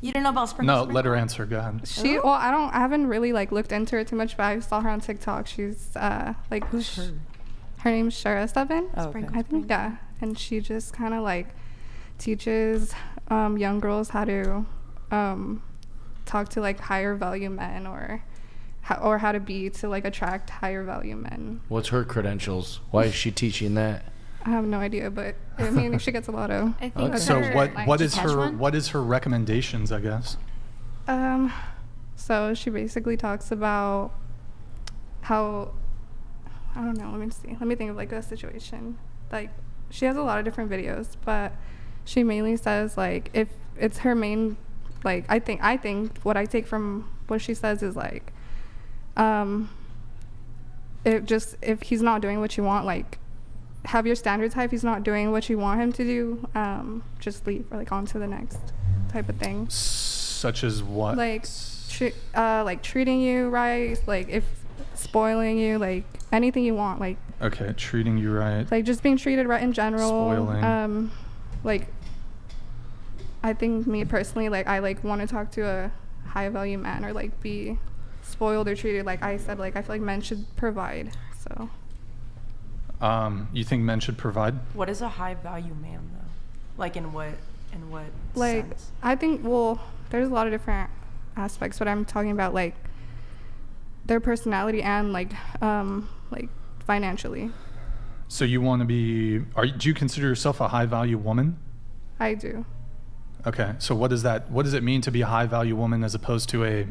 You didn't know about Sprinkle? No, let her answer. Go ahead. Well, I haven't really like looked into it too much, but I saw her on TikTok. She's like, Who's her? her name's Shara Seven. Oh, okay. I think, yeah. And she just kind of like teaches young girls how to talk to like higher value men, or how to be to like attract higher value men. What's her credentials? Why is she teaching that? I have no idea, but I mean, she gets a lot of. I think So what is her recommendations, I guess? So she basically talks about how, I don't know, let me think of like a situation. Like, she has a lot of different videos, but she mainly says like, if it's her main, like, I think what I take from what she says is like, if he's not doing what you want, like, have your standards high. If he's not doing what you want him to do, just leave, or like on to the next type of thing. Such as what? Like, like treating you right, like if spoiling you, like anything you want, like. Okay, treating you right. Like just being treated right in general. Spoiling. Like, I think me personally, like I like want to talk to a high value man, or like be spoiled or treated like I said. Like I feel like men should provide. So. You think men should provide? What is a high value man though? Like in what like sense? I think, well, there's a lot of different aspects, but I'm talking about like their personality and like financially. So you want to be? Do you consider yourself a high value woman? I do. Okay, so what does it mean to be a high value woman as opposed to I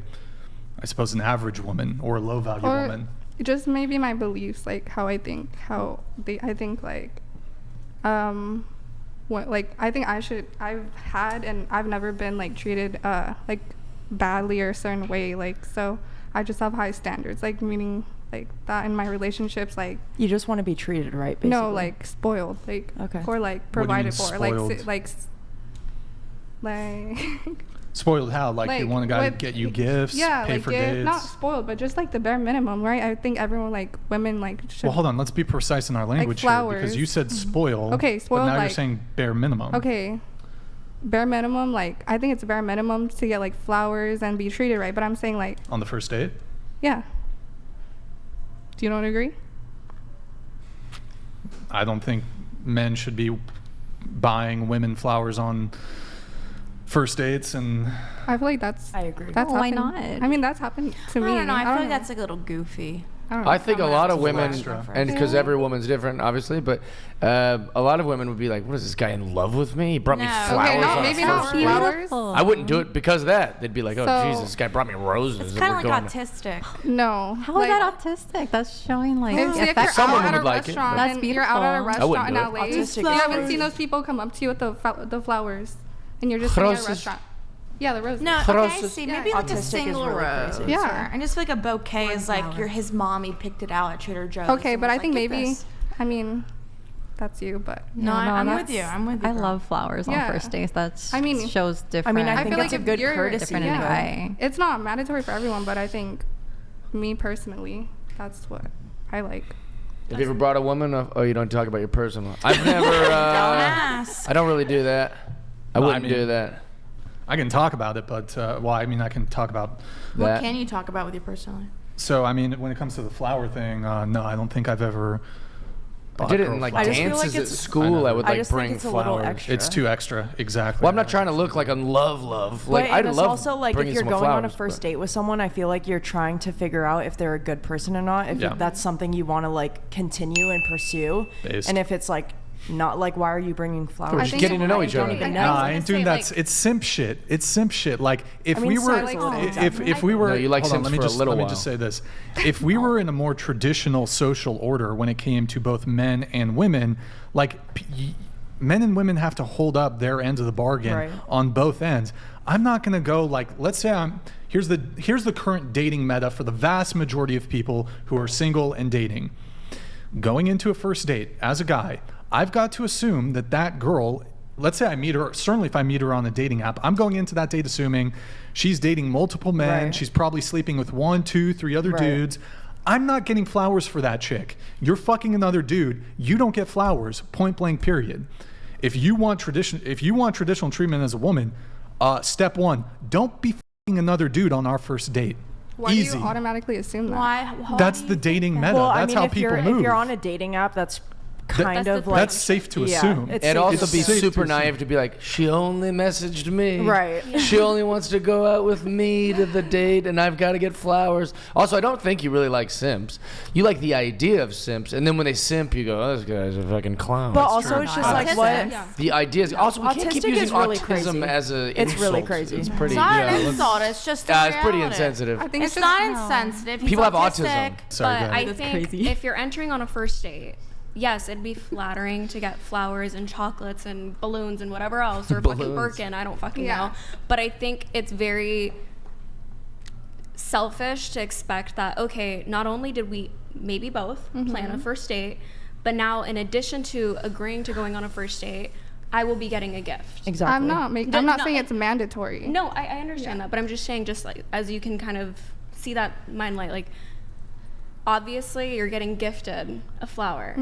suppose an average woman or a low value woman? Just maybe my beliefs, like how I think, I think like, what, like I think I've had and I've never been like treated like badly or a certain way, like, so I just have high standards, like meaning like that in my relationships, like You just want to be treated right, basically. no, like spoiled, like, Okay. or like What do you mean provided for, spoiled? like Spoiled how? Like you want a guy to with- get you gifts, yeah, pay like for dates? not spoiled, but just like the bare minimum, right? I think everyone, like women, like should. Well, hold on. Let's be precise in our language here, because flowers. you said spoil. Okay, But spoiled, now you're like- saying bare minimum. Okay, bare minimum, like I think it's bare minimum to get like flowers and be treated right, but I'm saying like, On the first date? yeah. Do you not agree? I don't think men should be buying women flowers on first dates, and I feel like I agree. That's Well, why happened- not? I mean, that's happened to me. I don't know. I feel like that's like a little goofy. I don't know. I think a lot of women, extra. and because every woman's different, obviously, but a lot of women would be like, "What is this guy in love with me? He brought me No. flowers Okay, on maybe a not first date." flowers. I wouldn't do it because of that. They'd be like, "Oh, So- Jesus, this guy brought me roses." It's and kind we're of like going to-" autistic. No. How is that autistic? That's showing like If you're affection. Someone out at a would like it, restaurant but- That's and you're out at a beautiful. restaurant in I wouldn't LA, do it. you haven't seen those people come up to you with the flowers, and you're just sitting at a Roses. restaurant. Yeah, the roses. No, okay, I Roses. see. Yeah. Maybe like a Autistic is single really rose. crazy. Yeah. I just feel like a bouquet is like flower. you're his mommy picked it out at Trader Joe's. Okay, and but was I think like, "Get maybe, this." I mean, that's you, but No, I'm with that's- you. I'm with you. I girl. love flowers Yeah. on first dates. That's I mean- shows different. I think feel it's like a if good you're courtesy. different in a way. It's not mandatory for everyone, but I think me personally, that's what I like. Have you ever brought a woman? Oh, you don't talk about your personal. I've never. Don't ask. I don't really do that. I No, I wouldn't mean- do that. I can talk about it, but I mean, I can talk about. What that. can you talk about with your personality? So, I mean, when it comes to the flower thing, no, I don't think I've ever. I bought did a it girl in like I just feel dances like at it's- school. I would I like just think bring it's a little flowers. extra. It's too extra, exactly. Well, I'm not trying to look like a love. Like But I it's love also like if bringing you're someone going on a flowers, first but- date with someone, I feel like you're trying to figure out if they're a good person or not. If Yeah. that's something you want to like continue and pursue, Based. and if it's like not, like, why are you bringing flowers? We're I just think getting to know I each don't other. even I- know. No, was I gonna ain't doing say, that. like- It's simp shit. It's simp shit. Like if I mean, we were, so is it. if we were, No, you like hold on, simps let me for a just little let me while. just say this: if we were in a more traditional social order when it came to both men and women, like men and women have to hold up their ends of the bargain Right. on both ends. I'm not gonna go like, let's say here's the current dating meta for the vast majority of people who are single and dating. Going into a first date as a guy, I've got to assume that girl, let's say I meet her, certainly if I meet her on a dating app, I'm going into that date assuming she's dating multiple men, Right. she's probably sleeping with 1, 2, 3 other Right. dudes. I'm not getting flowers for that chick. You're fucking another dude. You don't get flowers, point blank, period. If you want traditional treatment as a woman, step 1, don't be f***ing another dude on our first date. Why Easy. do you automatically assume that? Why That's do the you dating think meta. that? Well, I That's mean, how if people you're move. if you're on a dating app, that's kind That's of the like That's safe to yeah, assume. it's It'd safe also to be safe to super assume. naive to be like, she only messaged me. Right. She only wants to go out with me to the date, and I've got to get flowers. Also, I don't think you really like simps. You like the idea of simps, and then when they simp, you go, oh, this guy's a fucking clown. But also, it's just like Autistic. what. Yeah. the idea is also we can't keep Autistic using is really autism crazy. as a It's really insult. crazy. It's pretty. It's not yeah, an let's- insult. It's just a it's pretty reality. insensitive. I think It's it's not just, insensitive. He's People have autistic. autism. Sorry, go But ahead. I That's think crazy. if you're entering on a first date, yes, it'd be flattering to get flowers and chocolates and balloons and whatever else, or fucking Balloons. Birkin, I don't fucking Yeah. know. But I think it's very selfish to expect that, okay, not only did we, maybe both, plan a first date, but now in addition to agreeing to going on a first date, I will be getting a gift. Exactly. I'm not No, saying it's mandatory. No, I understand that, but I'm just saying, just like as you can kind of see that mind light, like obviously you're getting gifted a flower.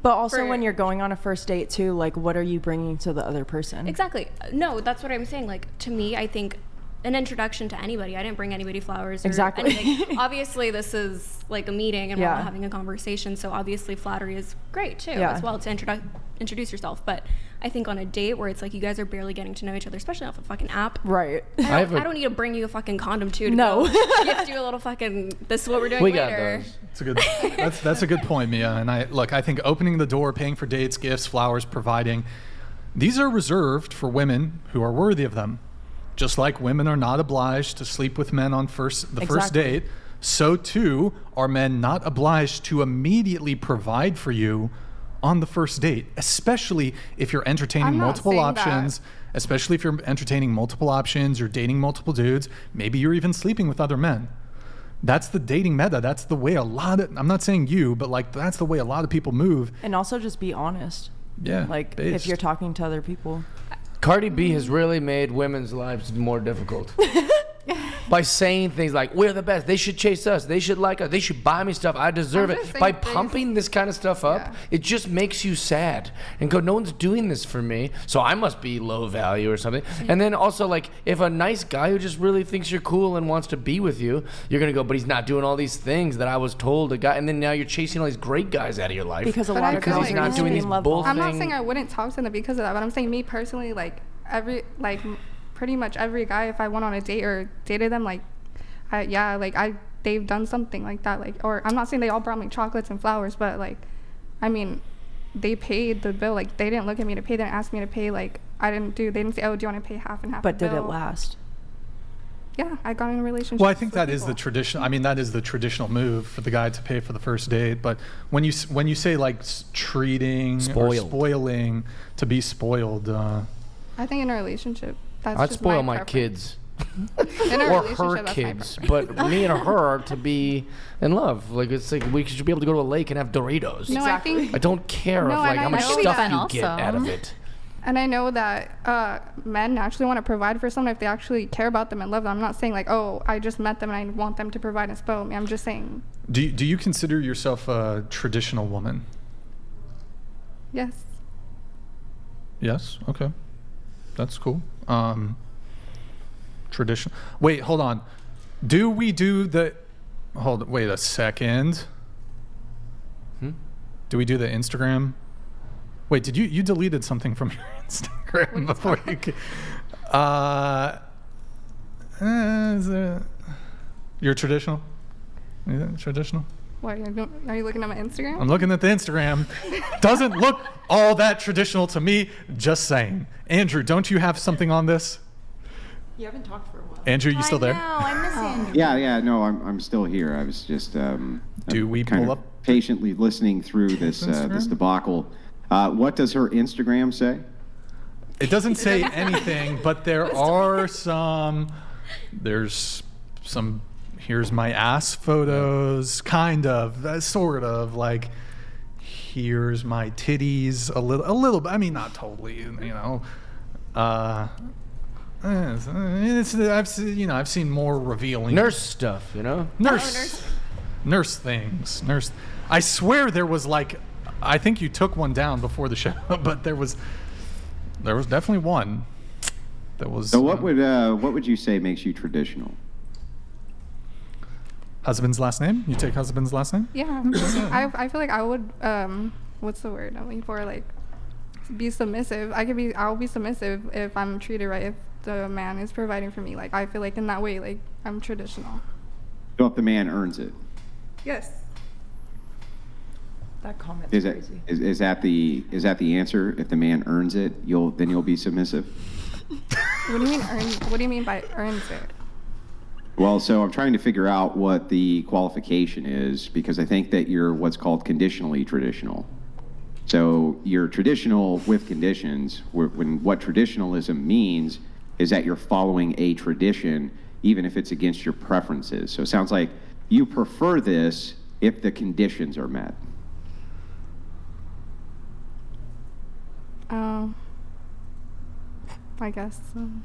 But also, For- when you're going on a first date too, like, what are you bringing to the other person? Exactly. No, that's what I'm saying. Like to me, I think an introduction to anybody. I didn't bring anybody flowers. Or Exactly. anything. Obviously, this is like a meeting and we're all Yeah. having a conversation. So obviously, flattery is great too, Yeah. as well to introduce yourself. But I think on a date where it's like you guys are barely getting to know each other, especially off a fucking app. Right. I don't need to bring you a fucking condom too. To No. go gift you a little fucking. This is what we're doing We got later. those. It's a good. That's a good point, Mia. And I think opening the door, paying for dates, gifts, flowers, providing, these are reserved for women who are worthy of them. Just like women are not obliged to sleep with men on the first Exactly. date, so too are men not obliged to immediately provide for you on the first date, especially if you're entertaining I'm not multiple saying that. options. Especially if you're entertaining multiple options, you're dating multiple dudes, maybe you're even sleeping with other men. That's the dating meta. That's the way I'm not saying you, but like that's the way a lot of people move. And also, just be honest. Yeah. Like, based. if you're talking to other people. Cardi B has really made women's lives more difficult. By saying things like, we're the best, they should chase us, they should like us, they should buy me stuff, I deserve I'm it. just By saying things- pumping this kind of stuff up, Yeah. it just makes you sad and go, no one's doing this for me, so I must be low value or something. And then also, like, if a nice guy who just really thinks you're cool and wants to be with you, you're gonna go, but he's not doing all these things that I was told a guy, and then now you're chasing all these great guys out of your life. Because a But lot I of feel girls like are not used doing to these being loved bull off. I'm not thing- saying I wouldn't talk to them because of that, but I'm saying me personally, like pretty much every guy, if I went on a date or dated them, like, they've done something like that, like, or I'm not saying they all brought me chocolates and flowers, but like, I mean, they paid the bill. Like, they didn't look at me to pay, they didn't ask me to pay. Like, they didn't say, oh, do you want to pay half and half? But the did it bill? last? Yeah, I got in a relationship. Well, I think with that is the people. tradition. I mean, that is the traditional move for the guy to pay for the first date. But when you say like treating or Spoiled. spoiling, to be spoiled, I think in a relationship, that's I'd just spoil my preference. kids. In a Or relationship, her that's my kids, preference. but me and her to be in love. Like, it's like we should be able to go to a lake and have Doritos. No, Exactly. I think I don't care No, of like and how I much know stuff that you get also. out of it. And I know that men naturally want to provide for someone if they actually care about them and love them. I'm not saying like, oh, I just met them and I want them to provide and spoil me. I'm just saying, do you consider yourself a traditional woman? yes. Yes. Okay, that's cool. Tradition. Wait, hold on. Do we do the? Wait a second. Do we do the Instagram? Wait, did you deleted something from your Instagram before you? You're traditional. Is it traditional? Why are you looking at my Instagram? I'm looking at the Instagram. Doesn't look all that traditional to me. Just saying. Andrew, don't you have something on this? You haven't talked for a while. Andrew, you still there? No, I miss Andrew. Yeah, no, I'm still here. I was just Do we kind pull of up patiently listening through this Instagram? debacle. What does her Instagram say? It doesn't say anything, but there's some, here's my ass photos, kind of, sort of, like, here's my titties, a little bit, I mean, not totally, you know. I've seen more revealing. Nurse stuff, you know? Nurse things. I swear there was like, I think you took one down before the show, but there was definitely one. that was. So what would you say makes you traditional? Husband's last name? You take husband's last name? Yeah. I feel like I would what's the word I'm looking for? Like be submissive. I'll be submissive if I'm treated right, if the man is providing for me. Like I feel like in that way, like I'm traditional. So if the man earns it, Yes. That comment's is crazy. that the answer? If the man earns it, you'll be submissive. What do you mean earn? What do you mean by earns it? Well, so I'm trying to figure out what the qualification is because I think that you're what's called conditionally traditional. So you're traditional with conditions. When what traditionalism means is that you're following a tradition, even if it's against your preferences. So it sounds like you prefer this if the conditions are met. I guess. Can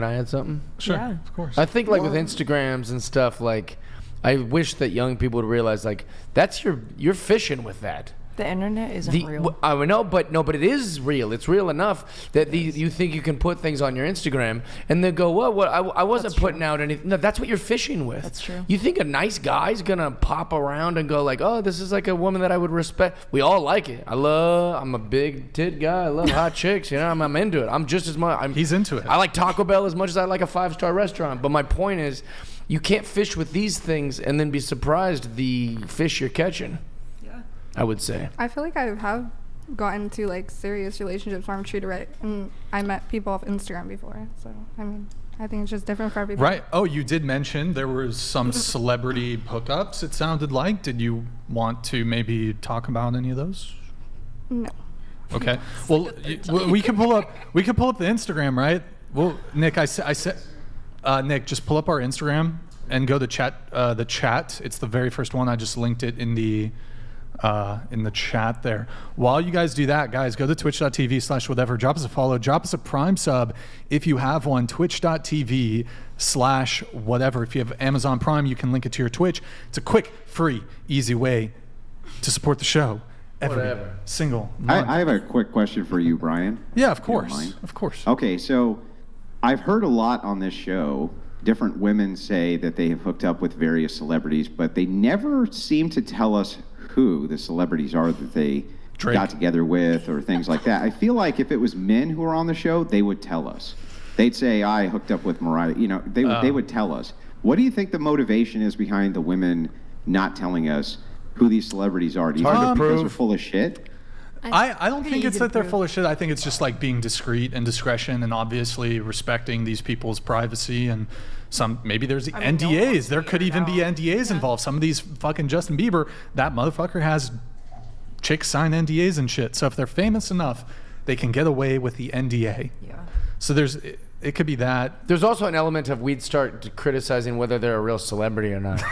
I add something? Sure, Yeah. of course. I think like with Instagrams and stuff, like I wish that young people would realize like that's you're fishing with that. The internet isn't real. I know, but it is real. It's real enough that you think you can put things on your Instagram and they go, well, what? I wasn't That's putting true. out anything. No, that's what you're fishing with. That's true. You think a nice guy's gonna pop around and go like, oh, this is like a woman that I would respect. We all like it. I'm a big tit guy. I love hot chicks. You know, I'm into it. I'm just as much. He's into it. I like Taco Bell as much as I like a 5-star restaurant. But my point is, you can't fish with these things and then be surprised the fish you're catching. I would say. I feel like I have gotten into like serious relationships where I'm treated right, and I met people off Instagram before. So I mean, I think it's just different for everybody. Right. Oh, you did mention there was some celebrity hookups, it sounded like. Did you want to maybe talk about any of those? No. Okay. Well, we can pull up the Instagram, right? Well, Nick, I said Nick, just pull up our Instagram and go to the chat. It's the very first one. I just linked it in the chat there. While you guys do that, guys, go to twitch.tv/whatever. Drop us a follow. Drop us a Prime sub if you have one. Twitch.tv/whatever. If you have Amazon Prime, you can link it to your Twitch. It's a quick, free, easy way to support the show. Every single month. I have a quick question for you, Brian. Yeah, of if you don't course. mind. Of course. Okay, so I've heard a lot on this show. Different women say that they have hooked up with various celebrities, but they never seem to tell us who the celebrities are that they Drake. got together with or things like that. I feel like if it was men who were on the show, they would tell us. They'd say, I hooked up with Mariah. You know, they would tell us. What do you think the motivation is behind the women not telling us who these celebrities are? Do you Hard think to because they're prove. full of shit? I don't think it's easy that to they're prove. full of shit. I think it's just like being discreet and discretion and obviously respecting these people's privacy and maybe there's I mean, no one NDAs. wants to There could figure even it be out. NDAs involved. Some of these fucking Justin Bieber, that motherfucker has chicks sign NDAs and shit. So if they're famous enough, they can get away with the NDA. Yeah. So it could be that. There's also an element of we'd start criticizing whether they're a real celebrity or not.